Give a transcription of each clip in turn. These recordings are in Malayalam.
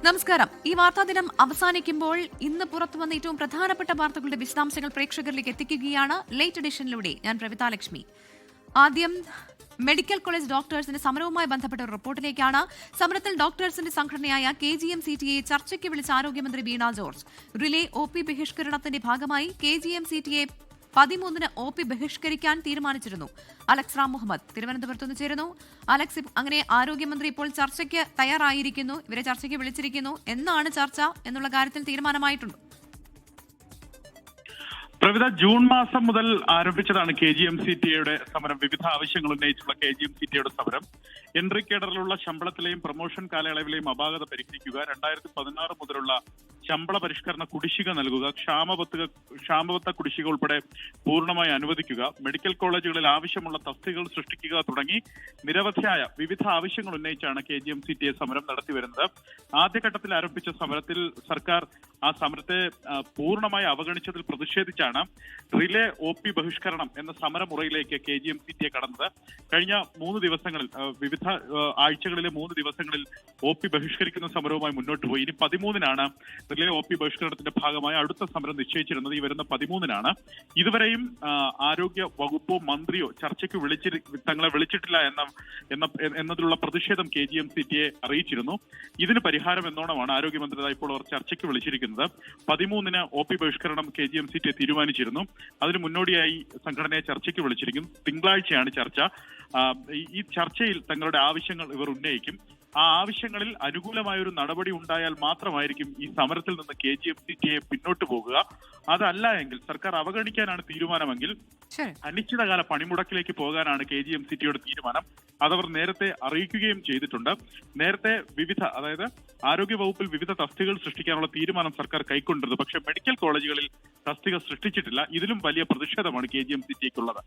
നമസ്കാരം. ഈ വാർത്താദിനം അവസാനിക്കുമ്പോൾ ഇന്ന് പുറത്തുവന്ന ഏറ്റവും പ്രധാനപ്പെട്ട വാർത്തകളുടെ വിശദാംശങ്ങൾ പ്രേക്ഷകരിലേക്ക് എത്തിക്കുകയാണ് ലേറ്റ് എഡിഷനിലൂടെ. ഞാൻ പ്രവിത ലക്ഷ്മി. ആദ്യം മെഡിക്കൽ കോളേജ് ഡോക്ടേഴ്സിന്റെ സമരവുമായി ബന്ധപ്പെട്ട ഒരു റിപ്പോർട്ടിലേക്കാണ്. സമരത്തിൽ ഡോക്ടേഴ്സിന്റെ സംഘടനയായ KGM-CTA ചർച്ചയ്ക്ക് വിളിച്ച ആരോഗ്യമന്ത്രി വീണ ജോർജ്. റിലേ OP ബഹിഷ്കരണത്തിന്റെ ഭാഗമായി KGM-CTA 13-ന് OP ബഹിഷ്കരിക്കാൻ തീരുമാനിച്ചിരുന്നു. അലക്സ് റാം മുഹമ്മദ് തിരുവനന്തപുരത്തുനിന്ന് ചേരുന്നു. അലക്സ്, അങ്ങനെ ആരോഗ്യമന്ത്രി ഇപ്പോൾ ചർച്ചയ്ക്ക് തയ്യാറായിരിക്കുന്നു, ഇവരെ ചർച്ചയ്ക്ക് വിളിച്ചിരിക്കുന്നു. എന്നാണ് ചർച്ച എന്നുള്ള കാര്യത്തിൽ തീരുമാനമായിട്ടുണ്ട്? പ്രവിധ ജൂൺ മാസം മുതൽ ആരംഭിച്ചതാണ് KGM-CTA സമരം. വിവിധ ആവശ്യങ്ങൾ ഉന്നയിച്ചുള്ള KGM-CTA സമരം. എൻട്രി കേഡറിലുള്ള ശമ്പളത്തിലെയും പ്രൊമോഷൻ കാലയളവിലെയും അപാകത പരിഹരിക്കുക, 2016 മുതലുള്ള ശമ്പള പരിഷ്കരണ കുടിശ്ശിക നൽകുക, ക്ഷാമബത്ത കുടിശ്ശിക ഉൾപ്പെടെ പൂർണ്ണമായി അനുവദിക്കുക, മെഡിക്കൽ കോളേജുകളിൽ ആവശ്യമുള്ള തസ്തികകൾ സൃഷ്ടിക്കുക തുടങ്ങി നിരവധിയായ വിവിധ ആവശ്യങ്ങൾ ഉന്നയിച്ചാണ് KGM-CTA സമരം നടത്തിവരുന്നത്. ആദ്യഘട്ടത്തിൽ ആരംഭിച്ച സമരത്തിൽ സർക്കാർ ആ സമരത്തെ പൂർണ്ണമായി അവഗണിച്ചതിൽ പ്രതിഷേധിച്ചാണ് റിലേ OP ബഹിഷ്കരണം എന്ന സമരമുറയിലേക്ക് KGM-CTA കടന്നത്. കഴിഞ്ഞ 3 ദിവസങ്ങളിൽ വിവിധ ആഴ്ചകളിലെ 3 ദിവസങ്ങളിൽ OP ബഹിഷ്കരിക്കുന്ന സമരവുമായി മുന്നോട്ട് പോയി. ഇനി 13-നാണ് റിലേ OP ബഹിഷ്കരണത്തിന്റെ ഭാഗമായി അടുത്ത സമരം നിശ്ചയിച്ചിരുന്നത്. ഈ വരുന്ന 13-നാണ്. ഇതുവരെയും ആരോഗ്യ വകുപ്പോ മന്ത്രിയോ ചർച്ചയ്ക്ക് തങ്ങളെ വിളിച്ചിട്ടില്ല എന്നതിലുള്ള പ്രതിഷേധം KGM-CTA അറിയിച്ചിരുന്നു. ഇതിന് പരിഹാരം എന്നോണമാണ് ആരോഗ്യമന്ത്രി ഇപ്പോൾ അവർ ചർച്ചയ്ക്ക് വിളിച്ചിരിക്കുന്നത്. 13-ന് OP ബഹിഷ്കരണം KGM-CTA തീരുമാനിച്ചിരുന്നു. അതിന് മുന്നോടിയായി സംഘടനയെ ചർച്ചയ്ക്ക് വിളിച്ചിരിക്കും. തിങ്കളാഴ്ചയാണ് ചർച്ച. ഈ ചർച്ചയിൽ തങ്ങളുടെ ആവശ്യങ്ങൾ ഇവർ ഉന്നയിക്കും. ആ ആവശ്യങ്ങളിൽ അനുകൂലമായ ഒരു നടപടി ഉണ്ടായാൽ മാത്രമായിരിക്കും ഈ സമരത്തിൽ നിന്ന് KGM-CTA പിന്നോട്ട് പോകുക. അതല്ല എങ്കിൽ, സർക്കാർ അവഗണിക്കാനാണ് തീരുമാനമെങ്കിൽ അനിശ്ചിതകാല പണിമുടക്കിലേക്ക് പോകാനാണ് KGM-CTA തീരുമാനം. അതവർ നേരത്തെ അറിയിക്കുകയും ചെയ്തിട്ടുണ്ട്. നേരത്തെ അതായത് ആരോഗ്യ വകുപ്പിൽ വിവിധ തസ്തികകൾ സൃഷ്ടിക്കാനുള്ള തീരുമാനം സർക്കാർ കൈക്കൊണ്ടിരുന്നു. പക്ഷേ മെഡിക്കൽ കോളേജുകളിൽ തസ്തിക സൃഷ്ടിച്ചിട്ടില്ല. ഇതിലും വലിയ പ്രതിഷേധമാണ് KGM-CTA-ക്കുള്ളത്.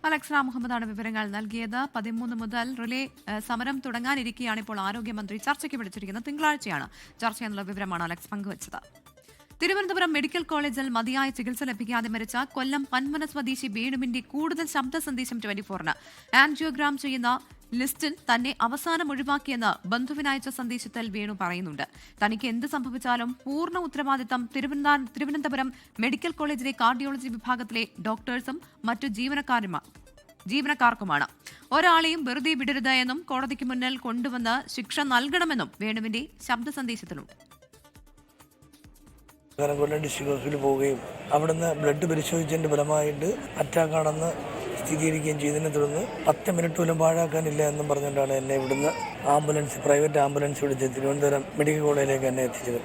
അലക്സ് റാം മുഹമ്മദാണ് വിവരങ്ങൾ നൽകിയത്. 13 മുതൽ റിലേ സമരം തുടങ്ങാനിരിക്കെയാണ് ഇപ്പോൾ ആരോഗ്യമന്ത്രി ചർച്ചയ്ക്ക് വിളിച്ചിരിക്കുന്നത്. തിങ്കളാഴ്ചയാണ് ചർച്ച എന്നുള്ള വിവരമാണ് അലക്സ് പങ്കുവച്ചത്. തിരുവനന്തപുരം മെഡിക്കൽ കോളേജിൽ മതിയായ ചികിത്സ ലഭിക്കാതെ മരിച്ച കൊല്ലം പന്മന സ്വദേശി വേണുവിന്റെ കൂടുതൽ ശബ്ദ സന്ദേശം 24-ന്. ആൻജിയോഗ്രാം ചെയ്യുന്ന ലിസ്റ്റിൽ തന്നെ അവസാനം ഒഴിവാക്കിയെന്ന് ബന്ധുവിനയച്ച സന്ദേശത്തിൽ വേണു പറയുന്നുണ്ട്. തനിക്ക് എന്ത് സംഭവിച്ചാലും പൂർണ്ണ ഉത്തരവാദിത്തം തിരുവനന്തപുരം മെഡിക്കൽ കോളേജിലെ കാർഡിയോളജി വിഭാഗത്തിലെ ഡോക്ടേഴ്സും മറ്റു ജീവനക്കാർക്കുമാണ്. ഒരാളെയും വെറുതെ വിടരുത് എന്നും കോടതിക്ക് മുന്നിൽ കൊണ്ടുവന്ന് ശിക്ഷ നൽകണമെന്നും വേണുവിന്റെ ശബ്ദ സന്ദേശത്തിലുണ്ട്. കൊല്ലം ഡിസ്ട്രിക്ട് ഹോസ്പിറ്റലിൽ പോവുകയും അവിടുന്ന് ബ്ലഡ് പരിശോധിച്ചതിന്റെ ഫലമായിട്ട് അറ്റാക്കാണെന്ന് സ്ഥിരീകരിക്കുകയും ചെയ്തതിനെ തുടർന്ന് 10 മിനിറ്റ് പോലും പാഴാക്കാനില്ല എന്നും പറഞ്ഞുകൊണ്ടാണ് എന്നെ ഇവിടുന്ന് പ്രൈവറ്റ് ആംബുലൻസ് വിളിച്ച് തിരുവനന്തപുരം മെഡിക്കൽ കോളേജിലേക്ക് എന്നെ എത്തിച്ചത്.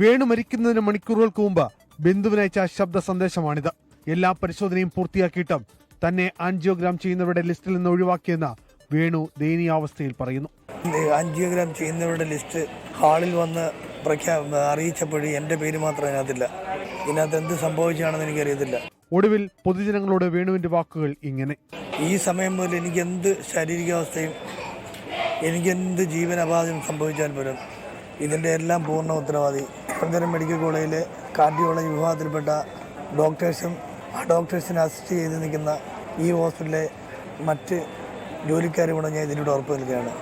വേണു മരിക്കുന്നതിന് മണിക്കൂറുകൾക്ക് മുമ്പ് ബന്ധുവിനയച്ച ശബ്ദ സന്ദേശമാണിത്. എല്ലാ പരിശോധനയും പൂർത്തിയാക്കിയിട്ടും തന്നെ ആൻജിയോഗ്രാം ചെയ്യുന്നവരുടെ ലിസ്റ്റിൽ നിന്ന് ഒഴിവാക്കിയെന്ന് വേണു ദയനീയാവസ്ഥയിൽ പറയുന്നു. ആൻജിയോഗ്രാം ചെയ്യുന്നവരുടെ ലിസ്റ്റ് ഹാളിൽ വന്ന് അറിയിച്ചപ്പോഴും എന്റെ പേര് മാത്രം അതിനകത്തില്ല. ഇതിനകത്ത് എന്ത് സംഭവിച്ചാണെന്ന് എനിക്കറിയത്തില്ല. ഒടുവിൽ പൊതുജനങ്ങളോട് വേണുവിന്റെ വാക്കുകൾ ഇങ്ങനെ: ഈ സമയം മുതൽ എനിക്കെന്ത് ശാരീരികാവസ്ഥയും എനിക്കെന്ത് ജീവനപാതയും സംഭവിച്ചാൽ പോലും ഇതിന്റെ എല്ലാം പൂർണ്ണ ഉത്തരവാദി തിരുവനന്തപുരം മെഡിക്കൽ കോളേജിലെ കാർഡിയോളജി വിഭാഗത്തിൽപ്പെട്ട ഡോക്ടേഴ്സും ആ ഡോക്ടേഴ്സിനെ അസിസ്റ്റ് ചെയ്ത് നിൽക്കുന്ന ഈ ഹോസ്പിറ്റലിലെ മറ്റ് ജോലിക്കാരും ഞാൻ ഇതിലൂടെ ഉറപ്പു നൽകുകയാണ്.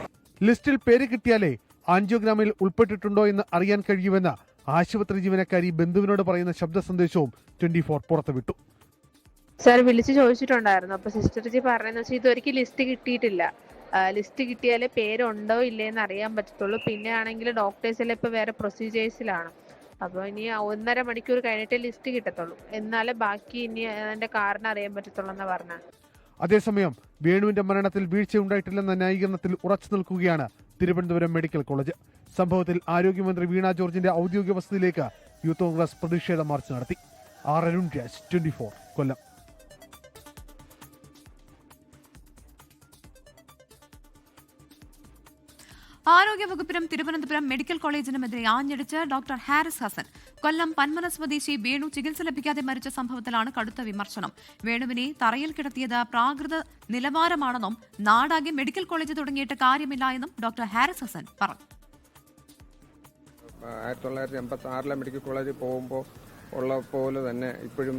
ലിസ്റ്റിൽ പേര് കിട്ടിയാലേ ആൻജിയോഗ്രാമിൽ ഉൾപ്പെട്ടിട്ടുണ്ടോ എന്ന് അറിയാൻ കഴിയുമെന്ന് ആശുപത്രി ജീവനക്കാരി ബന്ധുവിനോട് പറയുന്ന ശബ്ദ സന്ദേശവും 24 പുറത്തുവിട്ടു. സാർ വിളിച്ച് ചോദിച്ചിട്ടുണ്ടായിരുന്നു. അപ്പൊ സിസ്റ്റർജി പറയുന്നത് വെച്ചാൽ ഇതൊരിക്കലും ലിസ്റ്റ് കിട്ടിയിട്ടില്ല. ലിസ്റ്റ് കിട്ടിയാലേ പേരുണ്ടോ ഇല്ലേന്ന് അറിയാൻ പറ്റത്തുള്ളൂ. പിന്നെ ആണെങ്കിൽ ഡോക്ടേഴ്സിലെ ഇപ്പൊ വേറെ പ്രൊസീജിയേഴ്സിലാണ്. അപ്പൊ ഇനി 1.5 മണിക്കൂർ കഴിഞ്ഞിട്ടേ ലിസ്റ്റ് കിട്ടത്തുള്ളൂ. എന്നാലേ ബാക്കി ഇനി അതിന്റെ കാരണം അറിയാൻ പറ്റത്തുള്ളൂ എന്നാ പറഞ്ഞ. അതേസമയം വേണുവിന്റെ മരണത്തിൽ വീഴ്ചയുണ്ടായിട്ടില്ലെന്ന ന്യായീകരണത്തിൽ ഉറച്ചു നിൽക്കുകയാണ് തിരുവനന്തപുരം മെഡിക്കൽ കോളേജ്. സംഭവത്തിൽ ആരോഗ്യമന്ത്രി വീണ ജോർജിന്റെ ഔദ്യോഗിക വസതിയിലേക്ക് യൂത്ത് കോൺഗ്രസ് പ്രതിഷേധ മാർച്ച് നടത്തി. അരുൺ രാജ്, 24, കൊല്ലം. ആരോഗ്യവകുപ്പിനും തിരുവനന്തപുരം മെഡിക്കൽ കോളേജിനുമെതിരെ ആഞ്ഞടിച്ച് ഡോക്ടർ ഹാരിസ് ഹസൻ. കൊല്ലം പന്മന സ്വദേശി വേണു ചികിത്സ ലഭിക്കാതെ മരിച്ച സംഭവത്തിലാണ് കടുത്ത വിമർശനം. വേണുവിനെ തറയിൽ കിടത്തിയത് പ്രാകൃത നിലവാരമാണെന്നും നാടാകെ മെഡിക്കൽ കോളേജ് തുടങ്ങിയിട്ട് കാര്യമില്ല എന്നും ഡോക്ടർ ഹാരിസ് ഹസൻ പറഞ്ഞു. 1986 മെഡിക്കൽ കോളേജിൽ പോകുമ്പോൾ ഉള്ള പോലെ തന്നെ ഇപ്പോഴും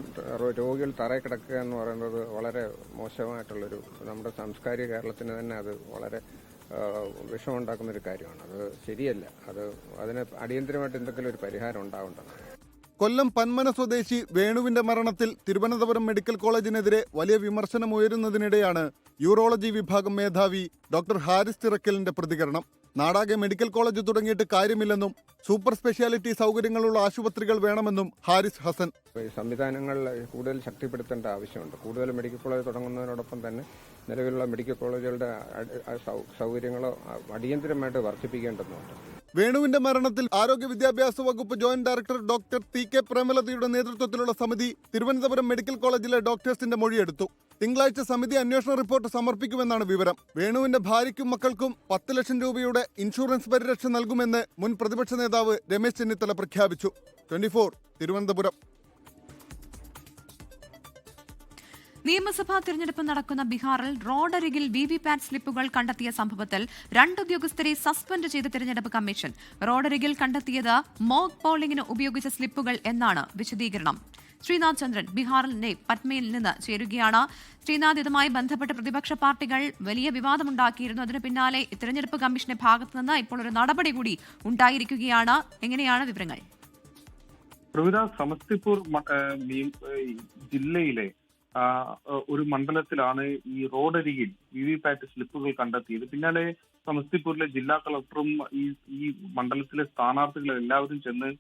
രോഗികൾ തറയിൽ കിടക്കുക എന്ന് പറയുന്നത് വളരെ മോശമായിട്ടുള്ളൊരു, നമ്മുടെ സാംസ്കാരിക കേരളത്തിന് തന്നെ അത് വളരെ വിഷമുണ്ടാക്കുന്നൊരു കാര്യമാണ്. അത് ശരിയല്ല. അതിന് അടിയന്തരമായിട്ട് എന്തെങ്കിലും ഒരു പരിഹാരം ഉണ്ടാവേണ്ടതാണ്. കൊല്ലം പന്മന സ്വദേശി വേണുവിന്റെ മരണത്തിൽ തിരുവനന്തപുരം മെഡിക്കൽ കോളേജിനെതിരെ വലിയ വിമർശനം ഉയരുന്നതിനിടെയാണ് യൂറോളജി വിഭാഗം മേധാവി ഡോക്ടർ ഹാരിസ് തിറക്കലിന്റെ പ്രതികരണം. നാടാകെ മെഡിക്കൽ കോളേജ് തുടങ്ങിയിട്ട് കാര്യമില്ലെന്നും സൂപ്പർ സ്പെഷ്യാലിറ്റി സൗകര്യങ്ങളുള്ള ആശുപത്രികൾ വേണമെന്നും ഹാരിസ് ഹസൻ. സംവിധാനങ്ങൾ കൂടുതൽ ശക്തിപ്പെടുത്തേണ്ട ആവശ്യമുണ്ട്. കൂടുതൽ മെഡിക്കൽ കോളേജ് തുടങ്ങുന്നതിനോടൊപ്പം തന്നെ നിലവിലുള്ള മെഡിക്കൽ കോളേജുകളുടെ സൗകര്യങ്ങളോ അടിയന്തരമായിട്ട് വർദ്ധിപ്പിക്കേണ്ടതുണ്ട്. വേണുവിന്റെ മരണത്തിൽ ആരോഗ്യ വിദ്യാഭ്യാസ വകുപ്പ് ജോയിന്റ് ഡയറക്ടർ ഡോക്ടർ TK പ്രേമലതയുടെ നേതൃത്വത്തിലുള്ള സമിതി തിരുവനന്തപുരം മെഡിക്കൽ കോളേജിലെ ഡോക്ടേഴ്സിന്റെ മൊഴിയെടുത്തു. തിങ്കളാഴ്ച സമിതി അന്വേഷണ റിപ്പോർട്ട് സമർപ്പിക്കുമെന്നാണ് വിവരം. വേണുവിന്റെ ഭാര്യയ്ക്കും മക്കൾക്കും 10 ലക്ഷം രൂപയുടെ ഇൻഷുറൻസ് പരിരക്ഷ നൽകുമെന്ന് മുൻ പ്രതിപക്ഷ നേതാവ് രമേശ് ചെന്നിത്തല പ്രഖ്യാപിച്ചു. 24 തിരുവനന്തപുരം. നിയമസഭാ തിരഞ്ഞെടുപ്പ് നടക്കുന്ന ബീഹാറിൽ റോഡരികിൽ വിവിപാറ്റ് സ്ലിപ്പുകൾ കണ്ടെത്തിയ സംഭവത്തിൽ 2 ഉദ്യോഗസ്ഥരെ സസ്പെൻഡ് ചെയ്ത തിരഞ്ഞെടുപ്പ് കമ്മീഷൻ. റോഡരികിൽ കണ്ടെത്തിയത് മോക്ക് പോളിംഗിന് ഉപയോഗിച്ച സ്ലിപ്പുകൾ എന്നാണ് വിശദീകരണം. ശ്രീനാഥ് ചന്ദ്രൻ ബീഹാറിലെ പട്നയിൽ നിന്ന് ചേരുകയാണ്. ശ്രീനാഥ്, ഇതുമായി ബന്ധപ്പെട്ട് പ്രതിപക്ഷ പാർട്ടികൾ വലിയ വിവാദമുണ്ടാക്കിയിരുന്നു. അതിന് പിന്നാലെ തിരഞ്ഞെടുപ്പ് കമ്മീഷന്റെ ഭാഗത്തു നിന്ന് ഇപ്പോൾ ഒരു നടപടി കൂടി ഉണ്ടായിരിക്കുകയാണ്. എങ്ങനെയാണ് വിവരങ്ങൾ? സമസ്തിപൂർ ജില്ലയിലെ ഒരു മണ്ഡലത്തിലാണ് ഈ റോഡരികിൽ വിവിപാറ്റ് സ്ലിപ്പുകൾ കണ്ടെത്തിയത്. പിന്നാലെ സമസ്തിപൂരിലെ ജില്ലാ കളക്ടറും ഈ മണ്ഡലത്തിലെ സ്ഥാനാർത്ഥികൾ എല്ലാവരും ചെന്ന്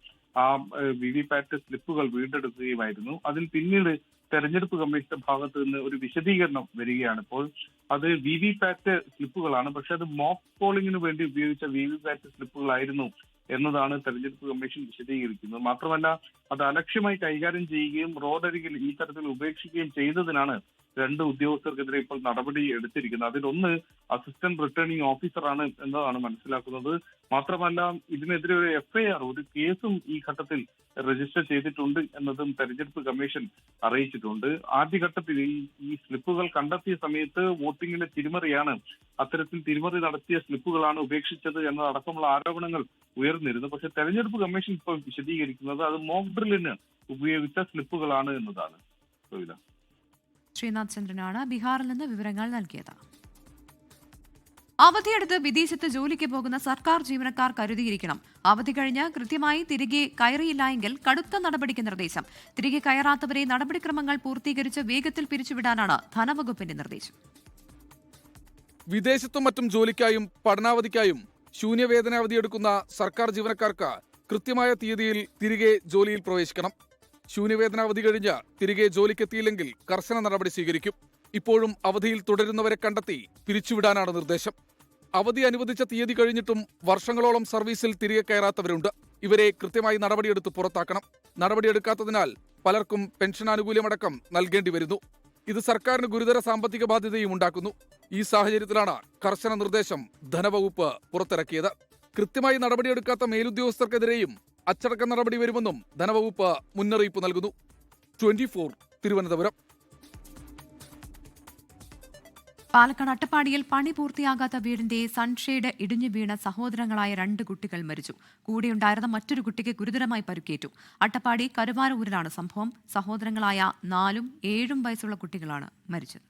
ആ വിവിപാറ്റ് സ്ലിപ്പുകൾ വീണ്ടെടുക്കുകയുമായിരുന്നു. അതിൽ പിന്നീട് തെരഞ്ഞെടുപ്പ് കമ്മീഷന്റെ ഭാഗത്ത് നിന്ന് ഒരു വിശദീകരണം വരികയാണ്. ഇപ്പോൾ അത് വിവിപാറ്റ് സ്ലിപ്പുകളാണ്, പക്ഷെ അത് മോക്ക് പോളിംഗിന് വേണ്ടി ഉപയോഗിച്ച വിവിപാറ്റ് സ്ലിപ്പുകളായിരുന്നു എന്നതാണ് തെരഞ്ഞെടുപ്പ് കമ്മീഷൻ വിശദീകരിക്കുന്നത്. മാത്രമല്ല, അത് അലക്ഷ്യമായി കൈകാര്യം ചെയ്യുകയും റോഡരികിൽ ഈ തരത്തിൽ ഉപേക്ഷിക്കുകയും ചെയ്തതിനാണ് 2 ഉദ്യോഗസ്ഥർക്കെതിരെ ഇപ്പോൾ നടപടി എടുത്തിരിക്കുന്നത്. അതിലൊന്ന് അസിസ്റ്റന്റ് റിട്ടേണിംഗ് ഓഫീസറാണ് എന്നതാണ് മനസ്സിലാക്കുന്നത്. മാത്രമല്ല, ഇതിനെതിരെ ഒരു FIR, ഒരു കേസും ഈ ഘട്ടത്തിൽ രജിസ്റ്റർ ചെയ്തിട്ടുണ്ട് എന്നതും തെരഞ്ഞെടുപ്പ് കമ്മീഷൻ അറിയിച്ചിട്ടുണ്ട്. ആദ്യഘട്ടത്തിൽ ഈ സ്ലിപ്പുകൾ കണ്ടെത്തിയ സമയത്ത് വോട്ടിങ്ങിലെ തിരിമറിയാണ്, അത്തരത്തിൽ തിരിമറി നടത്തിയ സ്ലിപ്പുകളാണ് ഉപേക്ഷിച്ചത് എന്നതടക്കമുള്ള ആരോപണങ്ങൾ ഉയർന്നിരുന്നു. പക്ഷെ തെരഞ്ഞെടുപ്പ് കമ്മീഷൻ ഇപ്പോൾ വിശദീകരിക്കുന്നത് അത് മോക്ക് ഡ്രില്ലിന് ഉപയോഗിച്ച സ്ലിപ്പുകളാണ് എന്നതാണ്. ശ്രീനാഥ് ചന്ദ്രനാണ് ബീഹാറിൽ നിന്ന് വിവരങ്ങൾ നൽകിയത്. അവധിയെടുത്ത് വിദേശത്ത് ജോലിക്ക് പോകുന്ന സർക്കാർ ജീവനക്കാർ കരുതിയിരിക്കണം. അവധി കഴിഞ്ഞ് കൃത്യമായി തിരികെ കയറിയില്ല എങ്കിൽ കടുത്ത നടപടിക്ക് നിർദ്ദേശം. തിരികെ കയറാത്തവരെ നടപടിക്രമങ്ങൾ പൂർത്തീകരിച്ച് വേഗത്തിൽ പിരിച്ചുവിടാനാണ് ധനവകുപ്പിന്റെ നിർദ്ദേശം. വിദേശത്തും മറ്റും ജോലിക്കായും പഠനാവധിക്കായും ശൂന്യവേതനാവധി എടുക്കുന്ന സർക്കാർ ജീവനക്കാർക്ക് കൃത്യമായ തീയതിയിൽ തിരികെ ജോലിയിൽ പ്രവേശിക്കണം. ശൂന്യവേതനാവധി കഴിഞ്ഞ് തിരികെ ജോലിക്കെത്തിയില്ലെങ്കിൽ കർശന നടപടി സ്വീകരിക്കും. ഇപ്പോഴും അവധിയിൽ തുടരുന്നവരെ കണ്ടെത്തി പിരിച്ചുവിടാനാണ് നിർദ്ദേശം. അവധി അനുവദിച്ച തീയതി കഴിഞ്ഞിട്ടും വർഷങ്ങളോളം സർവീസിൽ തിരികെ കയറാത്തവരുണ്ട്. ഇവരെ കൃത്യമായി നടപടിയെടുത്ത് പുറത്താക്കണം. നടപടിയെടുക്കാത്തതിനാൽ പലർക്കും പെൻഷൻ ആനുകൂല്യമടക്കം നൽകേണ്ടി വരുന്നു. ഇത് സർക്കാരിന് ഗുരുതര സാമ്പത്തിക ബാധ്യതയും ഉണ്ടാക്കുന്നു. ഈ സാഹചര്യത്തിലാണ് കർശന നിർദ്ദേശം ധനവകുപ്പ് പുറത്തിറക്കിയത്. കൃത്യമായി നടപടിയെടുക്കാത്ത മേലുദ്യോഗസ്ഥർക്കെതിരെയും അച്ചടക്ക നടപടി വരുമെന്നും ധനവകുപ്പ് മുന്നറിയിപ്പ് നൽകുന്നു. 24 തിരുവനന്തപുരം. പാലക്കാട് അട്ടപ്പാടിയിൽ പണി പൂർത്തിയാകാത്ത വീടിന്റെ സൺഷെയ്ഡ് ഇടിഞ്ഞു വീണ സഹോദരങ്ങളായ 2 കുട്ടികൾ മരിച്ചു. കൂടെയുണ്ടായിരുന്ന മറ്റൊരു കുട്ടിക്ക് ഗുരുതരമായി പരുക്കേറ്റു. അട്ടപ്പാടി കരുവാരൂരിലാണ് സംഭവം. സഹോദരങ്ങളായ 4ഉം 7ഉം വയസ്സുള്ള കുട്ടികളാണ് മരിച്ചത്.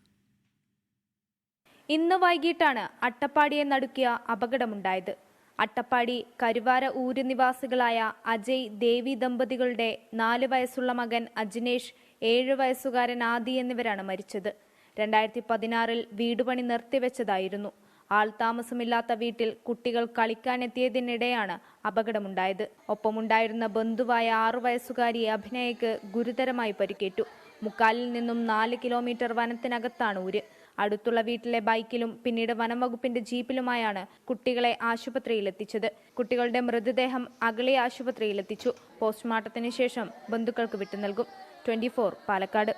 ഇന്ന് വൈകിട്ടാണ് അട്ടപ്പാടിയെ നടുക്കിയ അപകടമുണ്ടായത്. അട്ടപ്പാടി കരുവാര ഊര് നിവാസികളായ അജയ് ദേവി ദമ്പതികളുടെ 4 വയസ്സുള്ള മകൻ അജിനേഷ്, 7 വയസ്സുകാരൻ ആദി എന്നിവരാണ് മരിച്ചത്. 2016-ൽ വീടുപണി നിർത്തിവെച്ചതായിരുന്നു. ആൾതാമസമില്ലാത്ത വീട്ടിൽ കുട്ടികൾ കളിക്കാനെത്തിയതിനിടെയാണ് അപകടമുണ്ടായത്. ഒപ്പമുണ്ടായിരുന്ന ബന്ധുവായ 6 വയസ്സുകാരി അഭിനയയ്ക്ക് ഗുരുതരമായി പരിക്കേറ്റു. മുക്കാലിൽ നിന്നും 4 കിലോമീറ്റർ വനത്തിനകത്താണ് ഊര്. അടുത്തുള്ള വീട്ടിലെ ബൈക്കിലും പിന്നീട് വനംവകുപ്പിന്റെ ജീപ്പിലുമായാണ് കുട്ടികളെ ആശുപത്രിയിലെത്തിച്ചത്. കുട്ടികളുടെ മൃതദേഹം അഗളി ആശുപത്രിയിലെത്തിച്ചു. പോസ്റ്റ്മോർട്ടത്തിന് ശേഷം ബന്ധുക്കൾക്ക് വിട്ടുനൽകും. 24 പാലക്കാട്.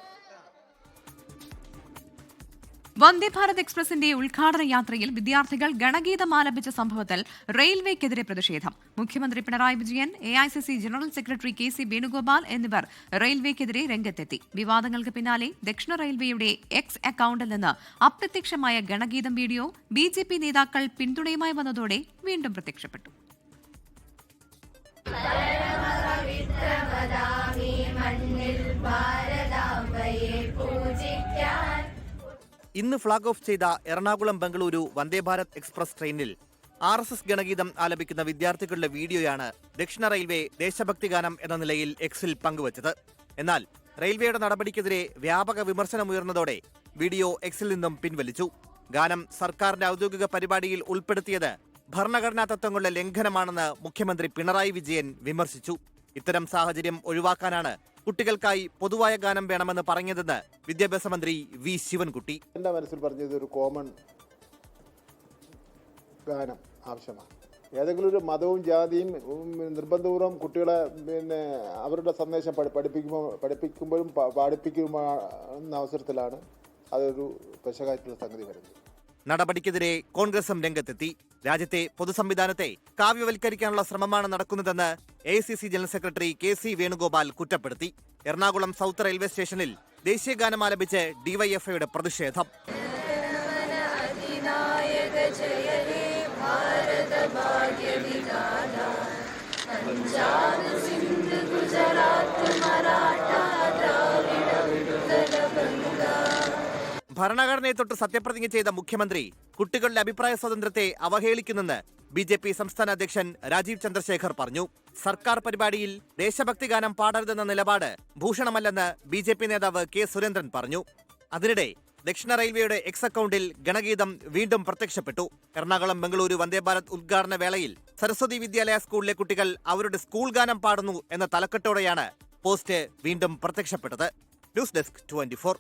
വന്ദേ ഭാരത് എക്സ്പ്രസിന്റെ ഉദ്ഘാടന യാത്രയിൽ വിദ്യാർത്ഥികൾ ഗണഗീതം ആലപിച്ച സംഭവത്തിൽ റെയിൽവേക്കെതിരെ പ്രതിഷേധം. മുഖ്യമന്ത്രി Pinarayi Vijayan, AICC general secretary KC Venugopal എന്നിവർ റെയിൽവേക്കെതിരെ രംഗത്തെത്തി. വിവാദങ്ങൾക്ക് പിന്നാലെ ദക്ഷിണ റെയിൽവേയുടെ X അക്കൌണ്ടിൽ നിന്ന് അപ്രത്യക്ഷമായ ഗണഗീതം വീഡിയോ BJP നേതാക്കൾ പിന്തുണയുമായി വന്നതോടെ വീണ്ടും പ്രത്യക്ഷപ്പെട്ടു. ഇന്ന് ഫ്ളാഗ് ഓഫ് ചെയ്ത എറണാകുളം ബംഗളൂരു വന്ദേഭാരത് എക്സ്പ്രസ് ട്രെയിനിൽ RSS ഗണഗീതം ആലപിക്കുന്ന വിദ്യാർത്ഥികളുടെ വീഡിയോയാണ് ദക്ഷിണ റെയിൽവേ ദേശഭക്തി ഗാനം എന്ന നിലയിൽ എക്സിൽ പങ്കുവച്ചത്. എന്നാൽ റെയിൽവേയുടെ നടപടിക്കെതിരെ വ്യാപക വിമർശനമുയർന്നതോടെ വീഡിയോ എക്സിൽ നിന്നും പിൻവലിച്ചു. ഗാനം സർക്കാരിന്റെ ഔദ്യോഗിക പരിപാടിയിൽ ഉൾപ്പെടുത്തിയത് ഭരണഘടനാ തത്വങ്ങളുടെ ലംഘനമാണെന്ന് മുഖ്യമന്ത്രി പിണറായി വിജയൻ വിമർശിച്ചു. ഇത്തരം സാഹചര്യം ഒഴിവാക്കാനാണ് കുട്ടികൾക്കായി പൊതുവായ ഗാനം വേണമെന്ന് പറഞ്ഞതെന്ന് വിദ്യാഭ്യാസ മന്ത്രി വി ശിവൻകുട്ടി. എൻ്റെ മനസ്സിൽ പറഞ്ഞത് ഒരു കോമൺ ഗാനം ആവശ്യമാണ്. ഏതെങ്കിലും ഒരു മതവും ജാതിയും നിർബന്ധപൂർവ്വം കുട്ടികളെ അവരുടെ സന്ദേശം പഠിപ്പിക്കുമ്പോഴും പാടിപ്പിക്കുന്ന അവസരത്തിലാണ് അതൊരു പെശകായിട്ടുള്ള സംഗതി വരുന്നത്. നടപടിക്കെതിരെ കോൺഗ്രസും രംഗത്തെത്തി. രാജ്യത്തെ പൊതുസംവിധാനത്തെ കാവ്യവൽക്കരിക്കാനുള്ള ശ്രമമാണ് നടക്കുന്നതെന്ന് AICC general secretary KC Venugopal കുറ്റപ്പെടുത്തി. എറണാകുളം സൗത്ത് റെയിൽവേ സ്റ്റേഷനിൽ ദേശീയഗാനം ആലപിച്ച് DYFIയുടെ പ്രതിഷേധം. ഭരണഘടനയെ തൊട്ട് സത്യപ്രതിജ്ഞ ചെയ്ത മുഖ്യമന്ത്രി കുട്ടികളുടെ അഭിപ്രായ സ്വാതന്ത്ര്യത്തെ അവഹേളിക്കുന്നെന്ന് BJP സംസ്ഥാന അധ്യക്ഷൻ രാജീവ് ചന്ദ്രശേഖർ പറഞ്ഞു. സർക്കാർ പരിപാടിയിൽ ദേശഭക്തി ഗാനം പാടരുതെന്ന നിലപാട് ഭൂഷണമല്ലെന്ന് BJP നേതാവ് K സുരേന്ദ്രൻ പറഞ്ഞു. അതിനിടെ ദക്ഷിണ റെയിൽവേയുടെ എക്സ് അക്കൗണ്ടിൽ ഗണഗീതം വീണ്ടും പ്രത്യക്ഷപ്പെട്ടു. എറണാകുളം ബംഗളൂരു വന്ദേഭാരത് ഉദ്ഘാടന വേളയിൽ സരസ്വതി വിദ്യാലയ സ്കൂളിലെ കുട്ടികൾ അവരുടെ സ്കൂൾ ഗാനം പാടുന്നു എന്ന തലക്കെട്ടോടെയാണ് പോസ്റ്റ് വീണ്ടും പ്രത്യക്ഷപ്പെട്ടത്. News desk 24.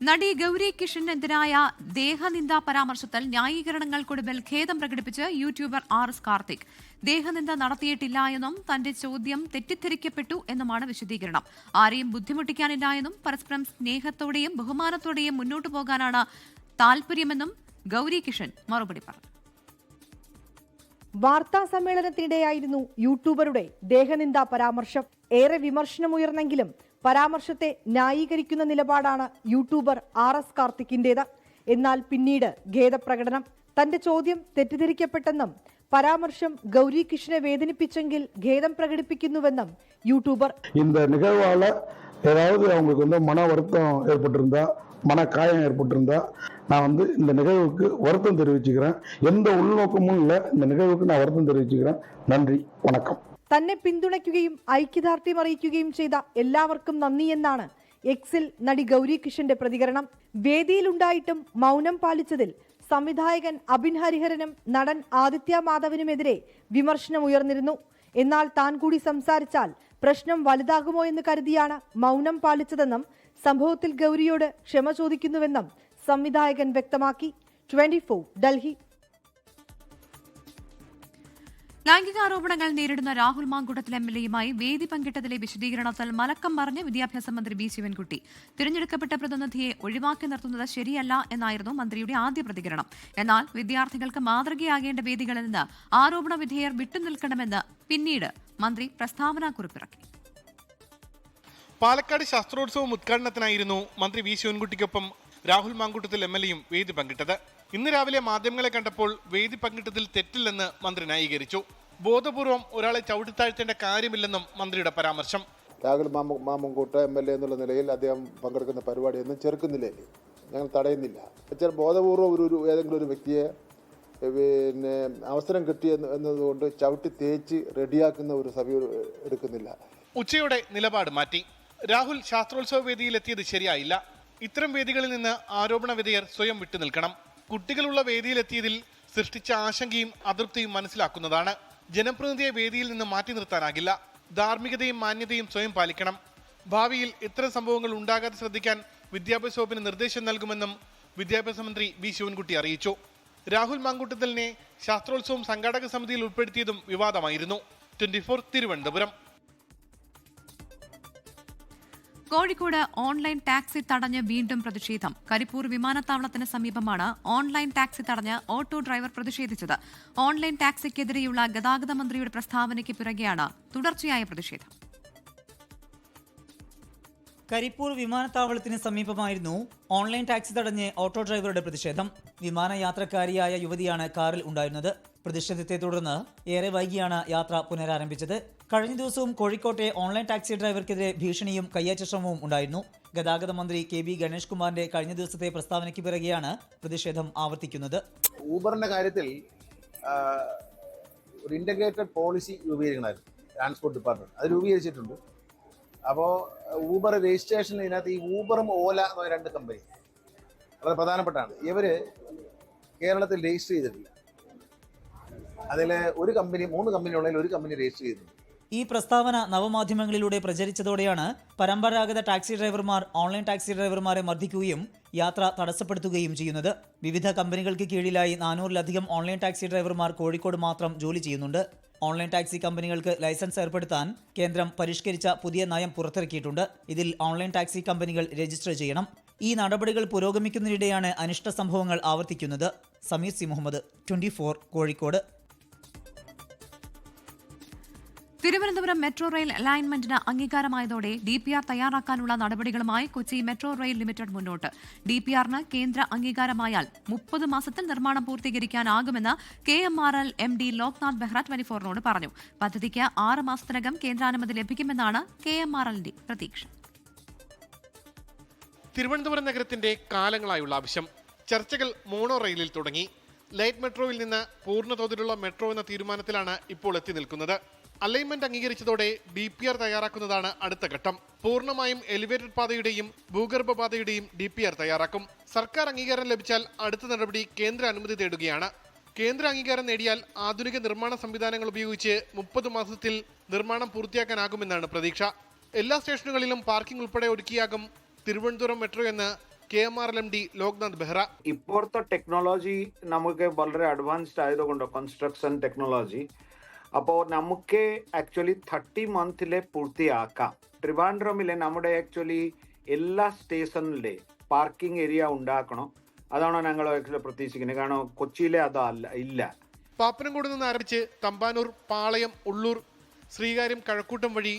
നടി ഗൗരി കിഷനെതിരായ ദേഹനിന്ദാ പരാമർശത്തിൽ ന്യായീകരണങ്ങൾക്കൊടുവിൽ ഖേദം പ്രകടിപ്പിച്ച് യൂട്യൂബർ RS കാർത്തിക്. ദേഹനിന്ദ നടത്തിയിട്ടില്ല എന്നും തന്റെ ചോദ്യം തെറ്റിദ്ധരിക്കപ്പെട്ടു എന്നുമാണ് വിശദീകരണം. ആരെയും ബുദ്ധിമുട്ടിക്കാനില്ല എന്നും പരസ്പരം സ്നേഹത്തോടെയും ബഹുമാനത്തോടെയും മുന്നോട്ടു പോകാനാണ് താൽപര്യമെന്നും ഗൗരി കിഷൻ മറുപടി പറഞ്ഞു. വാർത്താ സമ്മേളനത്തിനിടെയായിരുന്നു യൂട്യൂബറുടെ ദേഹനിന്ദാ പരാമർശം. ഏറെ വിമർശനമുയർന്നെങ്കിലും പരാമർശത്തെ ന്യായീകരിക്കുന്ന നിലപാടാണ് യൂട്യൂബർ RS കാർത്തിക്കിന്റേത്. എന്നാൽ പിന്നീട് ഖേദപ്രകടനം. തന്റെ ചോദ്യം തെറ്റിദ്ധരിക്കപ്പെട്ടെന്നും പരാമർശം ഗൗരി கிருஷ்ணனை வேதனிப்பிச்செങ്കിൽ ഖേദം പ്രകടിപ്പിക്കുന്നുവെന്നും യൂട്യൂബർ. இந்த நிகழ்வால ஏதாவது அவங்களுக்கு மன வருத்தம் ஏற்பட்டிருந்தா, மன காயம் ஏற்பட்டிருந்தா நான் இந்த நிகழ்வுக்கு வருத்தம் தெரிவிச்சுக்கிறேன். எந்த உள்நோக்கமும் இல்லை. இந்த நிகழ்வுக்கு நான் வருத்தம் தெரிவிச்சுக்கிறேன். நன்றி, வணக்கம். തന്നെ പിന്തുണയ്ക്കുകയും ഐക്യദാർഢ്യം അറിയിക്കുകയും ചെയ്ത എല്ലാവർക്കും നന്ദിയെന്നാണ് എക്സിൽ നടി ഗൗരി കിഷന്റെ പ്രതികരണം. വേദിയിലുണ്ടായിട്ടും മൗനം പാലിച്ചതിൽ സംവിധായകൻ അബിൻ ഹരിഹരനും നടൻ ആദിത്യ മാധവനുമെതിരെ വിമർശനമുയർന്നിരുന്നു. എന്നാൽ താൻ കൂടി സംസാരിച്ചാൽ പ്രശ്നം വലുതാകുമോ എന്ന് കരുതിയാണ് മൗനം പാലിച്ചതെന്നും സംഭവത്തിൽ ഗൗരിയോട് ക്ഷമ ചോദിക്കുന്നുവെന്നും സംവിധായകൻ വ്യക്തമാക്കി. 24 ഡൽഹി. ലൈംഗികാരോപണങ്ങൾ നേരിടുന്ന രാഹുൽ മാങ്കൂട്ടത്തിൽ MLAയുമായി വേദി പങ്കിട്ടതിലെ വിശദീകരണത്തിൽ മലക്കം മറിഞ്ഞ് വിദ്യാഭ്യാസ മന്ത്രി വി ശിവൻകുട്ടി. തിരഞ്ഞെടുക്കപ്പെട്ട പ്രതിനിധിയെ ഒഴിവാക്കി നിർത്തുന്നത് ശരിയല്ല എന്നായിരുന്നു മന്ത്രിയുടെ ആദ്യ പ്രതികരണം. എന്നാൽ വിദ്യാർത്ഥികൾക്ക് മാതൃകയാകേണ്ട വേദികളിൽ നിന്ന് ആരോപണ വിധേയർ വിട്ടുനിൽക്കണമെന്ന് പിന്നീട് മന്ത്രി പ്രസ്താവനാക്കുറിപ്പിറക്കി. പാലക്കാട് ശാസ്ത്രോത്സവം ഉദ്ഘാടനത്തിനായിരുന്നു മന്ത്രി വി ശിവൻകുട്ടിക്കൊപ്പം രാഹുൽ മാങ്കൂട്ടത്തിൽ MLAയും വേദി പങ്കിട്ടത്. ഇന്ന് രാവിലെ മാധ്യമങ്ങളെ കണ്ടപ്പോൾ വേദി പങ്കിട്ടതിൽ തെറ്റില്ലെന്ന് മന്ത്രി ന്യായീകരിച്ചു. ബോധപൂർവം ഒരാളെ ചവിട്ടിത്താഴ്ത്തേണ്ട കാര്യമില്ലെന്നും മന്ത്രിയുടെ പരാമർശം. രാഹുൽ മാങ്കൂട്ട MLA എന്നുള്ള നിലയിൽ അദ്ദേഹം പങ്കെടുക്കുന്ന പരിപാടിയൊന്നും ചെറുക്കുന്നില്ലേ, ഞങ്ങൾ തടയുന്നില്ല. ബോധപൂർവ്വം ഏതെങ്കിലും ഒരു വ്യക്തിയെ അവസരം കിട്ടി എന്നതുകൊണ്ട് ചവിട്ടി തേച്ച് റെഡിയാക്കുന്ന ഒരു സഭ എടുക്കുന്നില്ല. ഉച്ചയോടെ നിലപാട് മാറ്റി. രാഹുൽ ശാസ്ത്രോത്സവ വേദിയിലെത്തിയത് ശരിയായില്ല. ഇത്തരം വേദികളിൽ നിന്ന് ആരോപണ വിധേയർ സ്വയം വിട്ടുനിൽക്കണം. കുട്ടികളുള്ള വേദിയിലെത്തിയതിൽ സൃഷ്ടിച്ച ആശങ്കയും അതൃപ്തിയും മനസ്സിലാക്കുന്നതാണ്. ജനപ്രതിനിധിയെ വേദിയിൽ നിന്ന് മാറ്റി നിർത്താനാകില്ല. ധാർമ്മികതയും മാന്യതയും സ്വയം പാലിക്കണം. ഭാവിയിൽ ഇത്തരം സംഭവങ്ങൾ ഉണ്ടാകാതെ ശ്രദ്ധിക്കാൻ വിദ്യാഭ്യാസ വകുപ്പിന് നിർദ്ദേശം നൽകുമെന്നും വിദ്യാഭ്യാസ മന്ത്രി വി ശിവൻകുട്ടി അറിയിച്ചു. രാഹുൽ മാങ്കൂട്ടത്തിലിനെ ശാസ്ത്രോത്സവം സംഘാടക സമിതിയിൽ ഉൾപ്പെടുത്തിയതും വിവാദമായിരുന്നു. 24 തിരുവനന്തപുരം. കോഴിക്കോട് ഓൺലൈൻ ടാക്സി തടഞ്ഞ് വീണ്ടും പ്രതിഷേധം. കരിപ്പൂർ വിമാനത്താവളത്തിന് സമീപമാണ് ഓൺലൈൻ ടാക്സി തടഞ്ഞ് ഓട്ടോ ഡ്രൈവർ പ്രതിഷേധിച്ചത്. ഓൺലൈൻ ടാക്സിക്കെതിരെയുള്ള ഗതാഗത മന്ത്രിയുടെ പ്രസ്താവനയ്ക്ക് പിറകെയാണ് തുടർച്ചയായ പ്രതിഷേധം. കരിപ്പൂർ വിമാനത്താവളത്തിന് സമീപമായിരുന്നു ഓൺലൈൻ ടാക്സി തടഞ്ഞ് ഓട്ടോ ഡ്രൈവറുടെ പ്രതിഷേധം. വിമാനയാത്രക്കാരിയായ യുവതിയാണ് കാറിൽ ഉണ്ടായിരുന്നത്. പ്രതിഷേധത്തെ തുടർന്ന് ഏറെ വൈകിയാണ് യാത്ര പുനരാരംഭിച്ചത്. കഴിഞ്ഞ ദിവസവും കോഴിക്കോട്ടെ ഓൺലൈൻ ടാക്സി ഡ്രൈവർക്കെതിരെ ഭീഷണിയും കയ്യേറ്റ ശ്രമവും ഉണ്ടായിരുന്നു. ഗതാഗത മന്ത്രി കെ.ബി. ഗണേഷ് കുമാറിന്റെ കഴിഞ്ഞ ദിവസത്തെ പ്രസ്താവനയ്ക്ക് പിറകെയാണ് പ്രതിഷേധം ആവർത്തിക്കുന്നത്. ഊബറിന്റെ കാര്യത്തിൽ ഒരു ഇന്റഗ്രേറ്റഡ് പോളിസി രൂപീകരിക്കണമായിരുന്നു ട്രാൻസ്പോർട്ട് ഡിപ്പാർട്ട്മെന്റ്. അത് രൂപീകരിച്ചിട്ടുണ്ട്. അപ്പോൾ ഊബർ രജിസ്ട്രേഷനിൽ ഇതിനകത്ത് ഈ ഊബറും ഓല എന്ന് പറഞ്ഞ 2 കമ്പനി വളരെ പ്രധാനപ്പെട്ടാണ്. ഇവർ കേരളത്തിൽ രജിസ്റ്റർ ചെയ്തിട്ടില്ല. അതിൽ 3 കമ്പനി ഉള്ളതിൽ 1 കമ്പനി രജിസ്റ്റർ ചെയ്തിട്ടുണ്ട്. ഈ പ്രസ്താവന നവമാധ്യമങ്ങളിലൂടെ പ്രചരിച്ചതോടെയാണ് പരമ്പരാഗത ടാക്സി ഡ്രൈവർമാർ ഓൺലൈൻ ടാക്സി ഡ്രൈവർമാരെ മർദ്ദിക്കുകയും യാത്ര തടസ്സപ്പെടുത്തുകയും ചെയ്യുന്നത്. വിവിധ കമ്പനികൾക്ക് കീഴിലായി 400-ലധികം ഓൺലൈൻ ടാക്സി ഡ്രൈവർമാർ കോഴിക്കോട് മാത്രം ജോലി ചെയ്യുന്നുണ്ട്. ഓൺലൈൻ ടാക്സി കമ്പനികൾക്ക് ലൈസൻസ് ഏർപ്പെടുത്താൻ കേന്ദ്രം പരിഷ്കരിച്ച പുതിയ നയം പുറത്തിറക്കിയിട്ടുണ്ട്. ഇതിൽ ഓൺലൈൻ ടാക്സി കമ്പനികൾ രജിസ്റ്റർ ചെയ്യണം. ഈ നടപടികൾ പുരോഗമിക്കുന്നതിനിടെയാണ് അനിഷ്ട സംഭവങ്ങൾ ആവർത്തിക്കുന്നത്. Sameer C Muhammad, 24 Kozhikode. Thiruvananthapuram metro rail അലൈൻമെന്റിന് അംഗീകാരമായതോടെ DPR തയ്യാറാക്കാനുള്ള നടപടികളുമായി കൊച്ചി മെട്രോ റെയിൽ ലിമിറ്റഡ് മുന്നോട്ട്. DPRന് കേന്ദ്ര അംഗീകാരമായാൽ 30 മാസത്തിൽ നിർമ്മാണം പൂർത്തീകരിക്കാനാകുമെന്ന് KMRL MD ലോക്നാഥ് ബെഹ്റ 24നോട് പറഞ്ഞു. പദ്ധതിക്ക് 6 മാസത്തിനകം കേന്ദ്രാനുമതി ലഭിക്കുമെന്നാണ് KMRLന്റെ പ്രതീക്ഷ. തിരുവനന്തപുരം നഗരത്തിന്റെ കാലങ്ങളായുള്ള ആവശ്യം. ചർച്ചകൾ മോണോ റെയിലിൽ തുടങ്ങി. ലൈറ്റ് മെട്രോയിൽ നിന്ന് പൂർണ്ണതോതിലുള്ള മെട്രോ എന്ന തീരുമാനത്തിലാണ് ഇപ്പോൾ എത്തി നിൽക്കുന്നത്. അലൈൻമെന്റ് അംഗീകരിച്ചതോടെ DPR തയ്യാറാക്കുന്നതാണ് അടുത്ത ഘട്ടം. പൂർണ്ണമായും എലിവേറ്റഡ് പാതയുടെയും ഭൂഗർഭ പാതയുടെയും DPR തയ്യാറാക്കും. സർക്കാർ അംഗീകാരം ലഭിച്ചാൽ അടുത്ത നടപടി കേന്ദ്ര അനുമതി തേടുകയാണ്. കേന്ദ്ര അംഗീകാരം നേടിയാൽ ആധുനിക നിർമ്മാണ സംവിധാനങ്ങൾ ഉപയോഗിച്ച് 30 മാസത്തിൽ നിർമ്മാണം പൂർത്തിയാക്കാനാകുമെന്നാണ് പ്രതീക്ഷ. എല്ലാ സ്റ്റേഷനുകളിലും പാർക്കിംഗ് ഉൾപ്പെടെ ഒരുക്കിയാകും തിരുവനന്തപുരം മെട്രോ എന്ന് KMRL MD ലോക്നാഥ് ബെഹ്റ. ഇപ്പോഴത്തെ ടെക്നോളജി നമുക്ക് വളരെ അഡ്വാൻസ്ഡ് ആയതുകൊണ്ട് കൺസ്ട്രക്ഷൻ ടെക്നോളജി, അപ്പോൾ നമുക്ക് ആക്ച്വലി 30 മന്തിലെ പൂർത്തിയാക്കാം. ട്രിവാൻഡ്രമിലെ നമ്മുടെ ആക്ച്വലി എല്ലാ സ്റ്റേഷനിലെ പാർക്കിംഗ് ഏരിയ ഉണ്ടാക്കണം. അതാണ് ഞങ്ങൾ ആക്ച്വലി പ്രതീക്ഷിക്കുന്നത്. കാരണം കൊച്ചിയിലെ അതല്ല ഇല്ല. പാപ്പനംകോട് നിന്ന് ആരംഭിച്ച് തമ്പാനൂർ, പാളയം, ഉള്ളൂർ, ശ്രീകാര്യം, കഴക്കൂട്ടം വഴി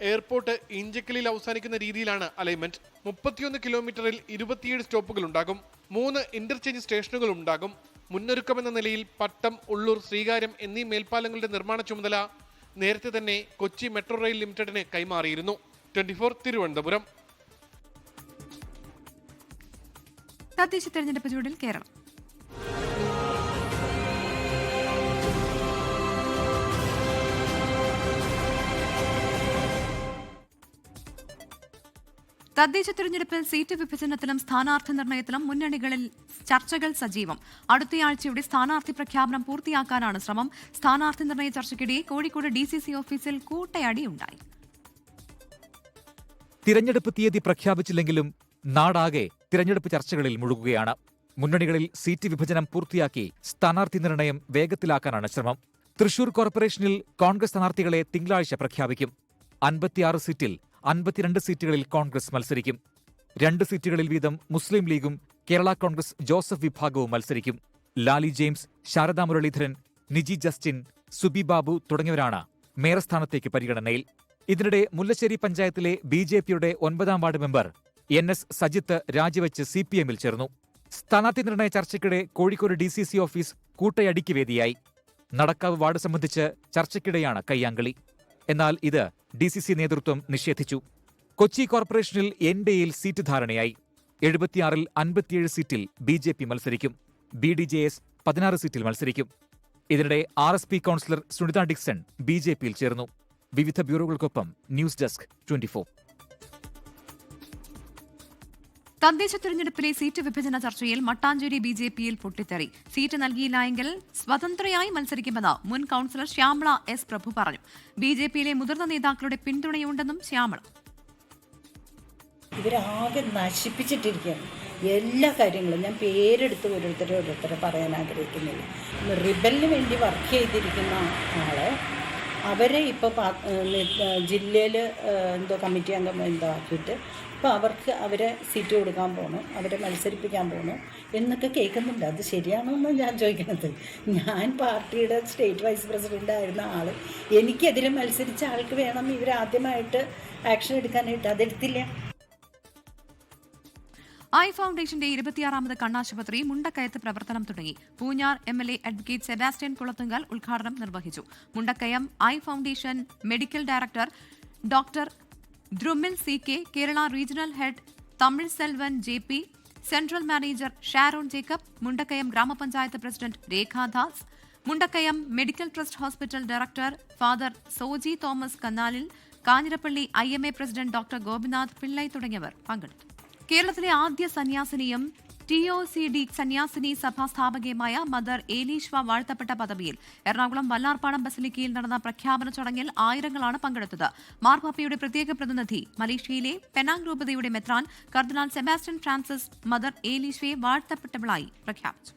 എയർപോർട്ട് ഇഞ്ചക്കലിൽ അവസാനിക്കുന്ന രീതിയിലാണ് അലൈൻമെന്റ്. 31 കിലോമീറ്ററിൽ 27 സ്റ്റോപ്പുകൾ ഉണ്ടാകും. 3 ഇന്റർചേഞ്ച് സ്റ്റേഷനുകൾ ഉണ്ടാകും. മുന്നൊരുക്കമെന്ന നിലയിൽ പട്ടം, ഉള്ളൂർ, ശ്രീകാര്യം എന്നീ മേൽപ്പാലങ്ങളുടെ നിർമ്മാണ ചുമതല നേരത്തെ തന്നെ കൊച്ചി മെട്രോ റെയിൽ ലിമിറ്റഡിന് കൈമാറിയിരുന്നു. 24 തിരുവനന്തപുരം. തദ്ദേശ തെരഞ്ഞെടുപ്പ് ചൂടിൽ കേരളം. തദ്ദേശ തിരഞ്ഞെടുപ്പിൽ സീറ്റ് വിഭജനത്തിലും സ്ഥാനാർത്ഥി നിർണയത്തിലും മുന്നണികളിൽ ചർച്ചകൾ സജീവം. അടുത്തയാഴ്ചയുടെ സ്ഥാനാർത്ഥി പ്രഖ്യാപനം പൂർത്തിയാക്കാനാണ് ശ്രമം. സ്ഥാനാർത്ഥി നിർണയ ചർച്ചയ്ക്കിടെ കോഴിക്കോട് DCC ഓഫീസിൽ കൂട്ടയടിയുണ്ടായി. തിരഞ്ഞെടുപ്പ് തീയതി പ്രഖ്യാപിച്ചില്ലെങ്കിലും നാടാകെ തിരഞ്ഞെടുപ്പ് ചർച്ചകളിൽ മുഴുകുകയാണ്. മുന്നണികളിൽ സീറ്റ് വിഭജനം പൂർത്തിയാക്കി സ്ഥാനാർത്ഥി നിർണയം വേഗത്തിലാക്കാനാണ് ശ്രമം. തൃശൂർ കോർപ്പറേഷനിൽ കോൺഗ്രസ് സ്ഥാനാർത്ഥികളെ തിങ്കളാഴ്ച പ്രഖ്യാപിക്കും. 56 സീറ്റിൽ 52 സീറ്റുകളിൽ കോൺഗ്രസ് മത്സരിക്കും. 2 സീറ്റുകളിൽ വീതം മുസ്ലിം ലീഗും കേരള കോൺഗ്രസ് ജോസഫ് വിഭാഗവും മത്സരിക്കും. ലാലി ജെയിംസ്, ശാരദാ മുരളീധരൻ, നിജി ജസ്റ്റിൻ, സുബി ബാബു തുടങ്ങിയവരാണ് മേയർ സ്ഥാനത്തേക്ക് പരിഗണനയിൽ. ഇതിനിടെ മുല്ലശ്ശേരി പഞ്ചായത്തിലെ BJPയുടെ 9ാം വാർഡ് മെമ്പർ NS സജിത്ത് രാജിവെച്ച് CPMൽ ചേർന്നു. സ്ഥാനാർത്ഥി നിർണയ ചർച്ചയ്ക്കിടെ കോഴിക്കോട് DCC ഓഫീസ് കൂട്ടയടിക്ക് വേദിയായി. നടക്കാവ് വാർഡ് സംബന്ധിച്ച് ചർച്ചയ്ക്കിടെയാണ് കയ്യാങ്കളി. എന്നാൽ ഇത് DCC നേതൃത്വം നിഷേധിച്ചു. കൊച്ചി കോർപ്പറേഷനിൽ NDAയിൽ സീറ്റ് ധാരണയായി. 76ൽ 57 സീറ്റിൽ BJP മത്സരിക്കും. BDJS 16 സീറ്റിൽ മത്സരിക്കും. ഇതിനിടെ RSP കൗൺസിലർ സുനിത ഡിക്സൺ BJPയിൽ ചേർന്നു. വിവിധ ബ്യൂറോകൾക്കൊപ്പം ന്യൂസ് ഡെസ്ക് 24. തദ്ദേശ തെരഞ്ഞെടുപ്പിലെ സീറ്റ് വിഭജന ചർച്ചയിൽ മട്ടാഞ്ചേരി BJPയിൽ പൊട്ടിത്തെറി. സീറ്റ് നൽകിയില്ലായെങ്കിൽ സ്വതന്ത്രയായി മത്സരിക്കുമെന്ന് മുൻ കൌൺസിലർ ശ്യാമള S. പ്രഭു പറഞ്ഞു. BJPയിലെ മുതിർന്ന നേതാക്കളുടെ പിന്തുണയുണ്ടെന്നും ശ്യാമള. ഇവരാകെ നശിപ്പിച്ചിട്ടിരിക്കുകയാണ് എല്ലാ കാര്യങ്ങളും. ഞാൻ പേരെടുത്ത് ഓരോരുത്തരെ പറയാൻ ആഗ്രഹിക്കുന്നില്ല. റിബലിന് വേണ്ടി വർക്ക് ചെയ്തിരിക്കുന്ന ആള് അവരെ ഇപ്പോൾ ജില്ലയിൽ എന്തോ കമ്മിറ്റി അംഗം എന്തോ ആക്കിയിട്ട് ഇപ്പോൾ അവരെ സീറ്റ് കൊടുക്കാൻ പോകണം, അവരെ മത്സരിപ്പിക്കാൻ പോകണം എന്നൊക്കെ കേൾക്കുന്നുണ്ട്. അത് ശരിയാണോ എന്നാണ് ഞാൻ ചോദിക്കുന്നത്. ഞാൻ പാർട്ടിയുടെ സ്റ്റേറ്റ് വൈസ് പ്രസിഡൻ്റ് ആയിരുന്ന ആൾ, എനിക്കെതിരെ മത്സരിച്ച ആൾക്ക് വേണം ഇവരാദ്യമായിട്ട് ആക്ഷൻ എടുക്കാനായിട്ട്. അതെടുത്തില്ല. ഐ ഫൗണ്ടേഷന്റെ 26ാമത് കണ്ണാശുപത്രി മുണ്ടക്കയത്ത് പ്രവർത്തനം തുടങ്ങി. Poonjar MLA advocate Sebastian Kulathunkal ഉദ്ഘാടനം നിർവഹിച്ചു. Mundakayam eye foundation medical director doctor Drumil CK, Kerala regional head Tamil Selvan JP, central manager Sharon Jacob, Mundakayam ഗ്രാമപഞ്ചായത്ത് president Rekhadas, Mundakayam medical trust hospital director father Soji Thomas Kannalil, Kanjirappally IMA president doctor Gopinath Pillai തുടങ്ങിയവർ പങ്കെടുത്തു. കേരളത്തിലെ ആദ്യ സന്യാസിനിയും TOCD സന്യാസിനി സഭാ സ്ഥാപകയുമായ മദർ ഏലീശ്വ വാഴ്ത്തപ്പെട്ട പദവിയിൽ. എറണാകുളം വല്ലാർപാടം ബസിലിക്കയിൽ നടന്ന പ്രഖ്യാപന ചടങ്ങിൽ ആയിരങ്ങളാണ് പങ്കെടുത്തത്. മാർപ്പാപ്പയുടെ പ്രത്യേക പ്രതിനിധി മലേഷ്യയിലെ പെനാങ് രൂപതയുടെ മെത്രാൻ കർദിനാൾ സെബാസ്റ്റ്യൻ ഫ്രാൻസിസ് മദർ ഏലീശ്വയെ വാഴ്ത്തപ്പെട്ടവളായി പ്രഖ്യാപിച്ചു.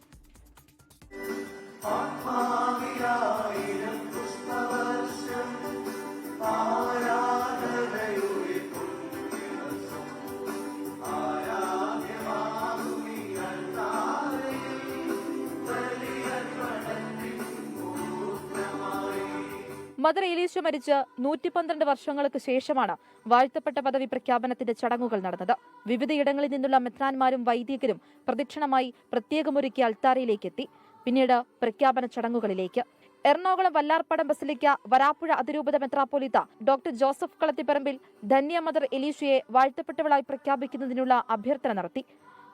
മദർ ഏലീശ്വ മരിച്ച് 112 വർഷങ്ങൾക്ക് ശേഷമാണ് വാഴ്ത്തപ്പെട്ട പദവി പ്രഖ്യാപനത്തിന്റെ ചടങ്ങുകൾ നടന്നത്. വിവിധയിടങ്ങളിൽ നിന്നുള്ള മെത്രാന്മാരും വൈദികരും പ്രദക്ഷിണമായി പ്രത്യേകമൊരുക്കിയ അൾത്താരയിലേക്ക് എത്തി. പിന്നീട് പ്രഖ്യാപന ചടങ്ങുകളിലേക്ക്. എറണാകുളം വല്ലാർപാടം ബസിലിക്ക വരാപ്പുഴ അതിരൂപത മെത്രാപ്പോലീത്ത ഡോക്ടർ ജോസഫ് കളത്തിപ്പറമ്പിൽ ധന്യ മദർ ഏലീശ്വയെ വാഴ്ത്തപ്പെട്ടവളായി പ്രഖ്യാപിക്കുന്നതിനുള്ള അഭ്യർത്ഥന നടത്തി.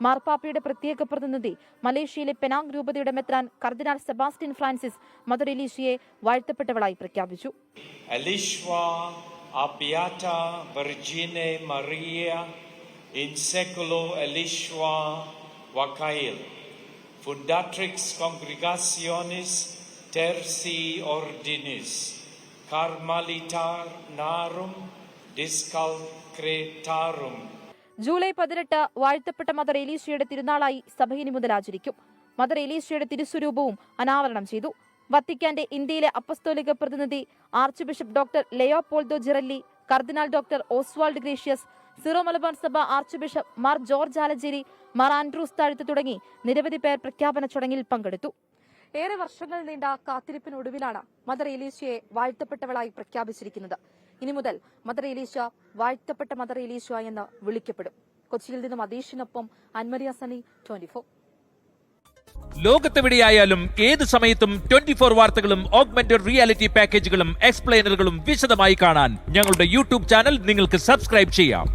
മാർപ്പാപ്പയുടെ പ്രത്യേക പ്രതിനിധി മലേഷ്യയിലെ പെനാങ് രൂപതയുടെ മെത്രാൻ കർദിനാൾ സെബാസ്റ്റ്യൻ ഫ്രാൻസിസ് മദർ ഏലീശ്വയെ വാഴ്ത്തപ്പെട്ടവളായി പ്രഖ്യാപിച്ചു. Eliswa a beata Virgine Maria in seculo Eliswa Vacail, fundatrix congregationis tertii ordinis, Carmelitar narum discalcretarum. July 18 വാഴ്ത്തപ്പെട്ട മദർ ഏലീശ്വയുടെ തിരുനാളായി സഭ ഇനി മുതൽ ആചരിക്കും. മദർ ഏലീശ്വയുടെ തിരുസ്വരൂപവും അനാവരണം ചെയ്തു. വത്തിക്കാന്റെ ഇന്ത്യയിലെ അപ്പസ്തോലിക പ്രതിനിധി archbishop doctor Leopoldo Girelli, cardinal doctor Oswald Gracias, Syro Malabar സഭ archbishop Mar George Alencherry, Mar Andrews Thazhath തുടങ്ങി നിരവധി പേർ പ്രഖ്യാപന ചടങ്ങിൽ പങ്കെടുത്തു. ഏറെ വർഷങ്ങൾ നീണ്ട കാത്തിരിപ്പിനൊടുവിലാണ് മദർ ഏലീശ്വയെ വാഴ്ത്തപ്പെട്ടവളായി പ്രഖ്യാപിച്ചിരിക്കുന്നത്. ഇനി മുതൽ മദർ ഏലീശ്വ വാഴ്ത്തപ്പെട്ട മദർ ഏലീശ്വ എന്ന് വിളിക്കപ്പെടും. കൊച്ചിയിൽ നിന്നും അദീഷിനൊപ്പം അൻമരിയ സനി, 24. ലോകത്തെവിടെയായാലും ഏത് സമയത്തും 24 വാർത്തകളും ഓഗ്മെന്റഡ് റിയാലിറ്റി പാക്കേജുകളും എക്സ്പ്ലെയിനറുകളും വിശദമായി കാണാൻ ഞങ്ങളുടെ YouTube ചാനൽ നിങ്ങൾക്ക് സബ്സ്ക്രൈബ് ചെയ്യാം.